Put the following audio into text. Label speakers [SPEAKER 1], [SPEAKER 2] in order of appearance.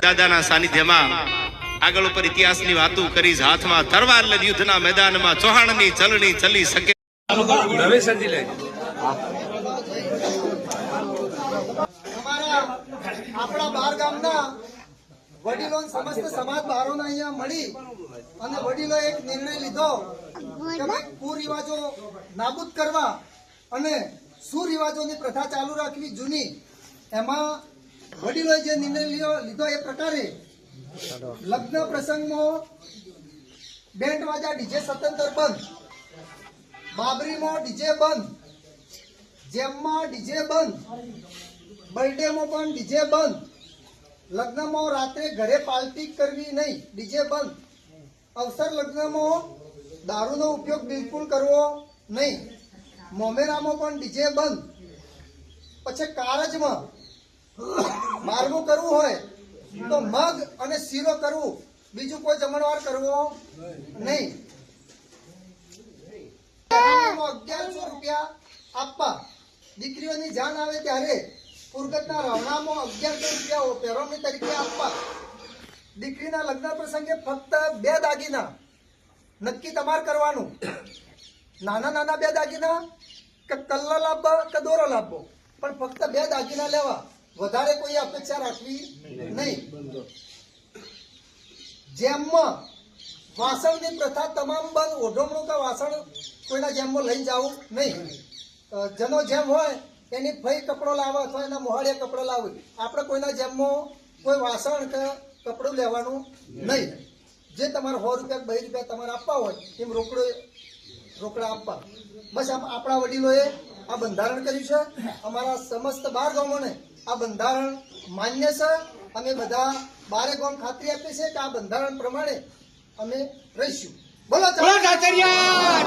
[SPEAKER 1] દાદાના સાનિધ્યમાં આગળ ઉપર ઇતિહાસની વાતો કરી, હાથમાં તરવાર લઈ યુદ્ધના મેદાનમાં ચૌહાણની ચલણી ચલી શકે.
[SPEAKER 2] આપણા બાર ગામના વડીલો સમસ્ત સમાજ બારોના અહીંયા મળી અને વડીલો એક નિર્ણય લીધો કે ભાઈ કુરિવાજો નાબૂદ કરવા અને સુરિવાજોની પ્રથા ચાલુ રાખવી જૂની. એમાં વડીલોએ જે નિર્ણય લીધો એ પ્રકારે લગ્ન પ્રસંગમાં બેન્ડ વાજા ડીજે સતંતર બંધ, બાબરીમાં ડીજે બંધ, જેમમાં ડીજે બંધ, બર્થડેમાં પણ ડીજે બંધ, લગ્નમાં રાત્રે ઘરે પાર્ટી કરવી નહીં, ડીજે બંધ, અવસર લગ્નમાં દારૂનો ઉપયોગ બિલકુલ કરવો નહીં, મોમેરામાં પણ ડીજે બંધ. પછી કારજમાં મારવું કરવું હોય તો મગ અને શીરો કરવું, બીજું કોઈ જમણવાર કરવો નહીં. 1100 રૂપિયા આપવા. દીકરીઓની જાન આવે ત્યારે પુરગતના રવણામાં 1100 રૂપિયા પેરોમણી તરીકે આપવા. દીકરીના લગ્ન પ્રસંગે ફક્ત 2 દાગીના નક્કી તમારે કરવાનું. નાના નાના 2 દાગીના કે કલ્લા લાવવા કે દોરો લાવવો, પણ ફક્ત 2 દાગીના લેવા, વધારે કોઈ અપેક્ષા રાખવી નહીં. જેમમાં વાસણની પ્રથા તમામ બંધ. ઓઢમણું કે વાસણ કોઈના જેમમાં લઈ જવું નહીં. જેનો જેમ હોય એની ફઈ કપડો લાવે અથવા એના મોહાળિયા કપડો લાવે. આપણે કોઈના જેમમાં કોઈ વાસણ કે કપડું લેવાનું નહીં. જે તમારે 100 રૂપિયા 2 રૂપિયા તમારે આપવા હોય એમ રોકડા આપવા. બસ આપણા વડીલોએ આ બંધારણ કર્યું છે. અમારા સમસ્ત 12 ગામોને આ બંધારણ માન્ય છે. અમે બધા 12 ગામ ખાતરી આપીએ છીએ કે આ બંધારણ પ્રમાણે અમે રહીશું. બોલો ચાચરિયા.